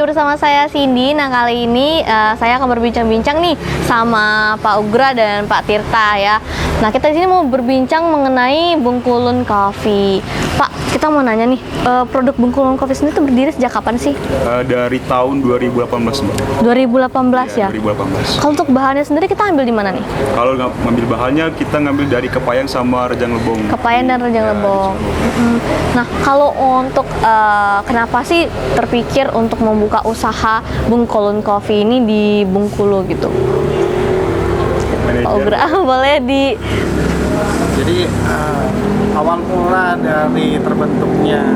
masih bersama saya Cindy. Nah, kali ini saya akan berbincang-bincang nih sama Pak Ugra dan Pak Tirta ya. Nah, kita di sini mau berbincang mengenai Bungkulun Coffee. Pak, kita mau nanya nih, produk Bungkulun Coffee sendiri itu berdiri sejak kapan sih? Dari tahun 2018, Mbak. 2018 ya? 2018. Kalau untuk bahannya sendiri kita ambil di mana nih? Kalau ngambil bahannya, kita ngambil dari Kepayang sama Rejang Lebong. Kepayang dan Rejang Lebong. Nah, kalau untuk kenapa sih terpikir untuk membuka usaha Bungkulun Coffee ini di Bengkulu gitu? Pak Ugra, boleh di... Jadi awal mula dari terbentuknya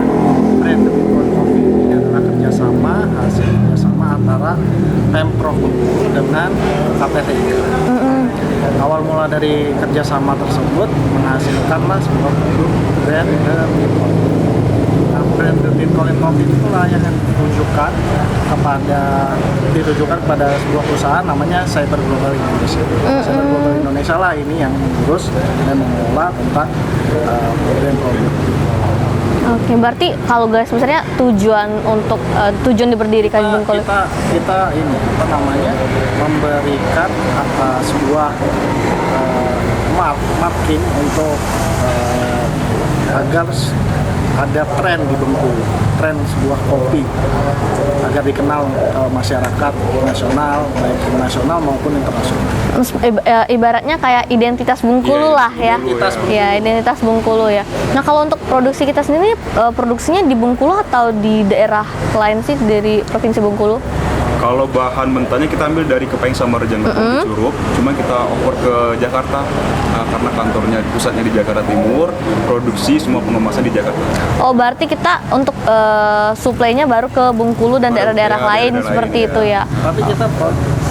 brand Bungkulun Coffee ini adalah hasil kerjasama antara Pemprov Bengkulu dengan KPTI. Awal mula dari kerjasama tersebut menghasilkanlah sebuah produk brand Nah, brand Bungkulun Coffee itulah yang ditujukan kepada sebuah perusahaan namanya Cyber Global Indonesia. Cyber Global Indonesia lah ini yang mengurus dan mengelola tentang brand produk. Oke, berarti kalau garis besarnya tujuan diberdirikan Bungkulun. Kita ini memberikan sebuah marking untuk agar ada tren di Bengkulu, tren sebuah kopi agar dikenal masyarakat nasional, baik nasional maupun internasional. Ibaratnya kayak identitas Bengkulu lah ya. Identitas Bengkulu ya. Nah, kalau untuk produksi kita sendiri, produksinya di Bengkulu atau di daerah lain sih dari Provinsi Bengkulu? Kalau bahan mentahnya kita ambil dari Kepayang sama Rejang Lebong di Curug, cuma kita oper ke Jakarta karena kantornya pusatnya di Jakarta Timur, produksi semua pengemasan di Jakarta. Oh, berarti kita untuk suplainya baru ke Bengkulu dan daerah-daerah lain seperti itu ya. Tapi kita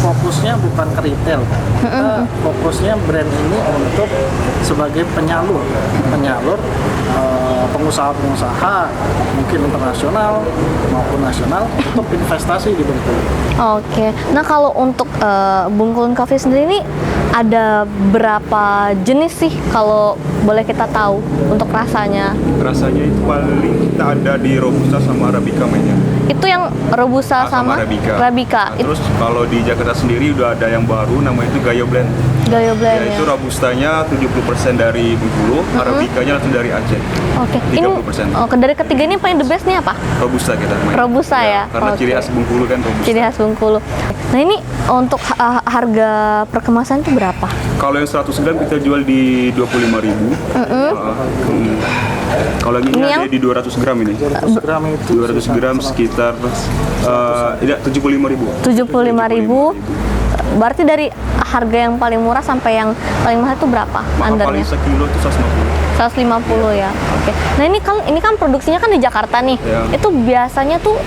fokusnya bukan ke retail, kita fokusnya brand ini untuk sebagai penyalur pengusaha-pengusaha mungkin internasional maupun nasional untuk investasi di Bengkulu. Oke, nah kalau untuk Bungkulun Coffee sendiri ini ada berapa jenis sih kalau boleh kita tahu untuk rasanya? Rasanya itu paling kita ada di Robusta sama Arabica mainnya. Itu yang Robusta sama Arabica. Nah, terus kalau di Jakarta sendiri udah ada yang baru namanya itu Gayo Blend. Gayo Blend ya. Itu Robustanya 70% dari Bengkulu, Arabicanya langsung dari Aceh. Oke. 30%. Dari ketiga ini paling the best nih apa? Robusta kita main. Robusta ya. Karena ciri khas Bengkulu kan Robusta. Ciri khas Bengkulu. Nah, ini untuk harga per kemasan itu berapa? Kalau yang 100 gram kita jual di 25.000. Kalau ini ada di 200 gram ini. 200 gram sekitar 75.000. 75.000. Berarti dari harga yang paling murah sampai yang paling mahal itu berapa? Paling sekilo itu 150 ya. Oke. Nah, ini kan produksinya kan di Jakarta nih. Ya. Itu biasanya tuh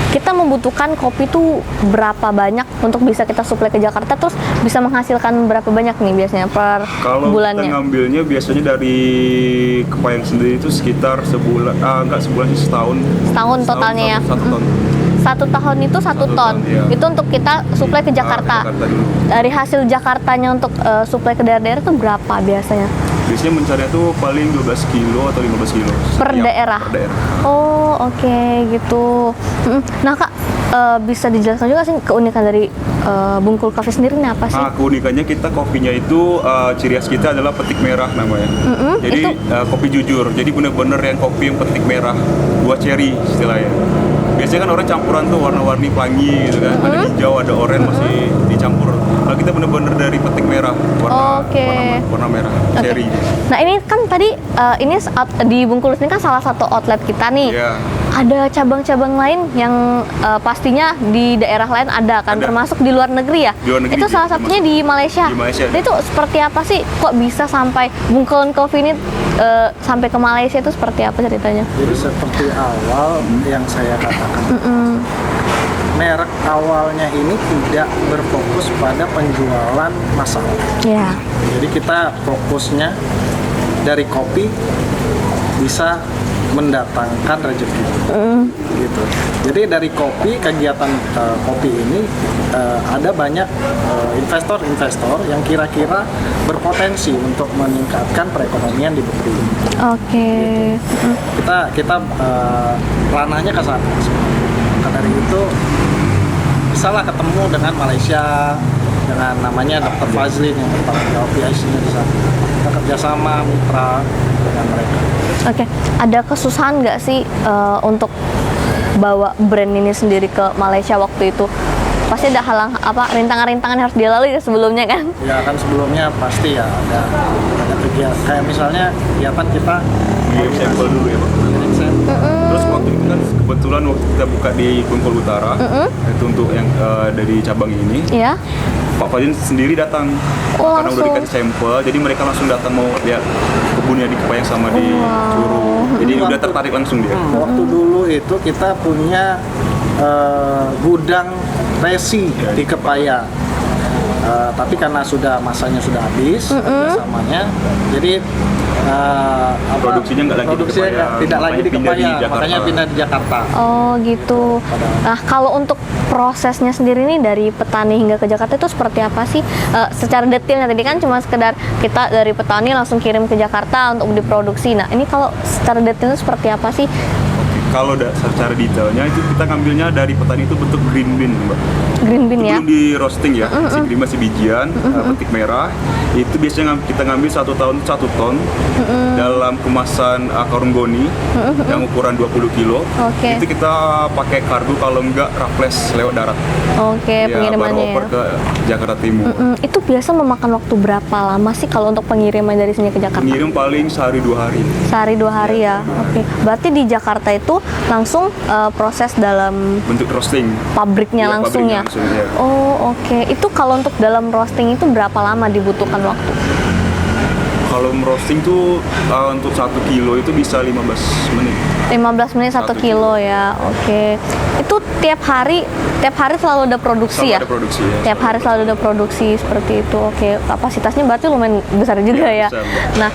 kita membutuhkan kopi tuh berapa banyak untuk bisa kita suplai ke Jakarta, terus bisa menghasilkan berapa banyak nih biasanya per bulannya? Kalau kita ngambilnya biasanya dari Kepayang sendiri itu sekitar sebulan, setahun. Setahun totalnya ya? 1 ton. 1 tahun itu 1 ton. Iya. Itu untuk kita suplai ke Jakarta. Dari hasil Jakartanya untuk suplai ke daerah-daerah itu berapa biasanya? Biasanya mencarinya tuh paling 12 kilo atau 15 kilo per daerah? Per daerah. Oh, oke, gitu. Nah, Kak, bisa dijelaskan juga sih keunikan dari Bungkulun Coffee sendiri ini apa sih? Keunikannya kita kopinya itu ciri khas kita adalah petik merah namanya. Jadi kopi jujur. Jadi bener-bener yang kopi yang petik merah, buah cherry istilahnya. Biasanya kan orang campuran tuh warna-warni pelangi gitu kan, ada hijau, ada oranye masih dicampur. Nah, kita bener-bener dari petik merah, warna merah, cherry. Nah, ini kan tadi ini di Bengkulu ini kan salah satu outlet kita nih. Yeah. Ada cabang-cabang lain yang pastinya di daerah lain ada kan, termasuk di luar negeri ya. Di luar negeri, itu salah satunya di Malaysia. Di Malaysia. Itu seperti apa sih? Kok bisa sampai Bungkulun Coffee ini sampai ke Malaysia itu seperti apa ceritanya? Jadi seperti awal yang saya katakan, merek awalnya ini tidak berfokus pada penjualan massal. Yeah. Jadi kita fokusnya dari kopi bisa mendatangkan rezeki, gitu. Jadi dari kopi, kegiatan kopi ini ada banyak investor-investor yang kira-kira berpotensi untuk meningkatkan perekonomian di Bengkulu. Oke. Gitu. Kita ranahnya ke sana. dari itu bisalah ketemu dengan Malaysia, dengan namanya Dr. Fazlin yang bertanggung jawab PIC-nya di sana. Kita kerjasama mitra dengan mereka. Oke, ada kesusahan nggak sih untuk bawa brand ini sendiri ke Malaysia waktu itu? Pasti ada rintangan-rintangan yang harus dilalui sebelumnya kan? Ya kan sebelumnya pasti ya ada kegiatan kayak misalnya kegiatan kita Ngirim sampel dulu ya Pak. ngirim sampel. Terus waktu itu kan kebetulan waktu kita buka di Bengkulu Utara, itu untuk yang dari cabang ini, Iya. Pak Fadin sendiri datang Oh, karena udah langsung. dikasih sampel, jadi mereka langsung datang mau lihat kebunnya di Kepayang sama di Curug. Jadi udah tertarik langsung dia. Waktu dulu itu kita punya gudang resi di Kepayang. Tapi karena masanya sudah habis kerjasamanya, jadi Produksinya nggak lagi di produksinya Kepayang, tidak lagi di makanya pindah di Kepayang, Jakarta. makanya pindah di Jakarta. Oh gitu. Nah kalau untuk prosesnya sendiri nih dari petani hingga ke Jakarta itu seperti apa sih? Secara detailnya tadi kan cuma sekedar kita dari petani langsung kirim ke Jakarta untuk diproduksi. Nah ini kalau secara detailnya seperti apa sih? Kalau secara detailnya itu kita ngambilnya dari petani itu bentuk green bean, Mbak. Green bean Itu ya? belum di roasting ya, masih bijian, petik merah. Itu biasanya kita ngambil 1 tahun 1 ton dalam kemasan karung goni yang ukuran 20 kilo. Oke. Itu kita pakai kargo, kalau enggak raples lewat darat. Oke, Ya, baru pengirimannya oper ya. ke Jakarta Timur. Itu biasa memakan waktu berapa lama sih kalau untuk pengiriman dari sini ke Jakarta? Pengirim paling sehari 2 hari. Sehari 2 hari ya. Oke. Berarti di Jakarta itu langsung proses dalam Bentuk roasting. pabriknya Iya, langsung pabriknya ya. langsung, iya. Oh, oke. Itu kalau untuk dalam roasting itu berapa lama dibutuhkan waktu? Kalau roasting tuh untuk 1 kilo itu bisa 15 menit. 15 menit 1 1 kilo ya. Oke. Itu tiap hari selalu ada produksi Selalu ya? ada produksi ya. Tiap hari selalu ada produksi seperti itu. Oke, kapasitasnya berarti lumayan besar juga ya. Iya, besar. Nah,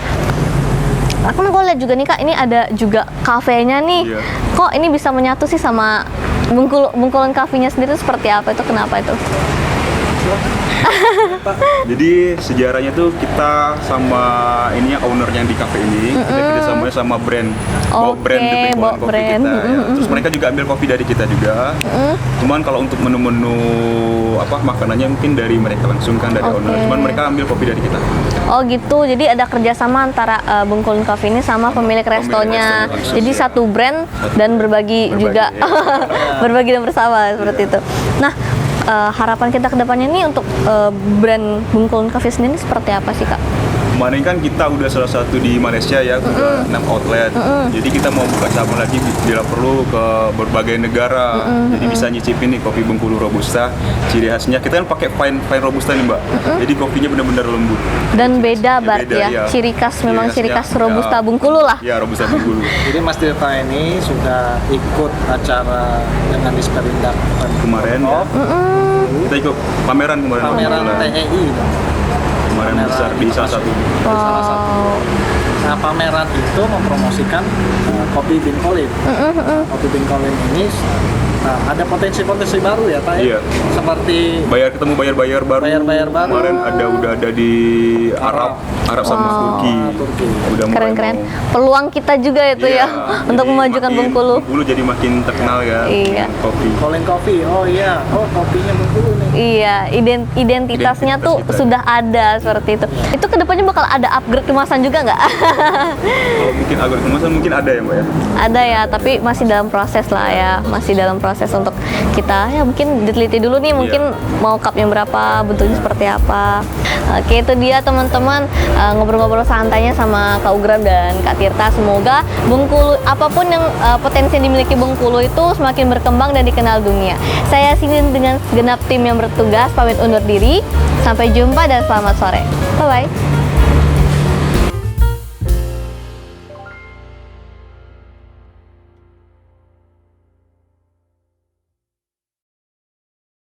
aku gue lihat juga nih Kak, ini ada juga kafenya nih. Iya. Kok ini bisa menyatu sih sama Bengkulun kafenya sendiri itu seperti apa? Itu kenapa itu? Jadi sejarahnya tuh kita sama ini ownernya di cafe ini, kita kerjasamanya sama brand, bawa Oke, brand The Bengkulan bawa Coffee brand. kita. Ya. Terus mereka juga ambil kopi dari kita juga. Cuman kalau untuk menu-menu makanannya mungkin dari mereka langsung kan, dari Oke. owner. Cuman mereka ambil kopi dari kita. Oh gitu, jadi ada kerjasama antara Bengkulun Coffee ini sama pemilik restonya. restonya langsung, Jadi ya. satu brand dan berbagi juga, ya. berbagi dan bersama seperti itu. Nah, harapan kita ke depannya nih untuk brand Bengkulun Coffee sendiri seperti apa sih Kak? Kemarin kan kita udah salah satu di Malaysia ya, udah 6 outlet. Jadi kita mau buka cabang lagi bila perlu ke berbagai negara. Jadi bisa nyicipin nih kopi Bengkulu Robusta. Ciri khasnya kita kan pakai fine Robusta nih Mbak. Jadi kopinya benar-benar lembut. Dan beda berarti beda, ya, ya. ciri khas memang ciri khas khasnya, Robusta ya. Bengkulu lah. Ya, Robusta Bengkulu. Jadi Mas Tirta ini sudah ikut acara dengan Disperindak Kemarin ya, kita ikut pameran kemarin. pameran kebetulan. TEI. Kemarin besar di salah satu. Salah satu. Nah, pameran itu mempromosikan kopi Bin Colin. Kopi Bin Colin ini ada potensi-potensi baru ya Pak ya? Iya. Seperti Ketemu bayar-bayar baru. Bayar-bayar baru. Kemarin udah ada di Arab sama Turki. Turki. Udah mulai Keren-keren. mau- Peluang kita juga itu Iya, ya untuk jadi memajukan makin- Bengkulu. Bengkulu jadi makin terkenal ya. Iya. Kopi. Colin Coffee. Oh iya, kopinya Bengkulu nih. Iya, identitasnya Identitas tuh kita. sudah ada seperti itu. Itu kedepannya bakal ada upgrade kemasan juga nggak? Kalau mungkin agak kemasan mungkin ada ya Mbak ya. Ada ya, tapi masih dalam proses lah ya, masih dalam proses untuk kita ya mungkin diteliti dulu nih, mungkin mau cup yang berapa, bentuknya seperti apa. Oke, itu dia teman-teman ngobrol-ngobrol santainya sama Kak Ugram dan Kak Tirta. Semoga Bengkulu, apapun yang potensi yang dimiliki Bengkulu itu semakin berkembang dan dikenal dunia. Saya sini dengan segenap tim yang bertugas pamit undur diri. Sampai jumpa dan selamat sore. Bye bye.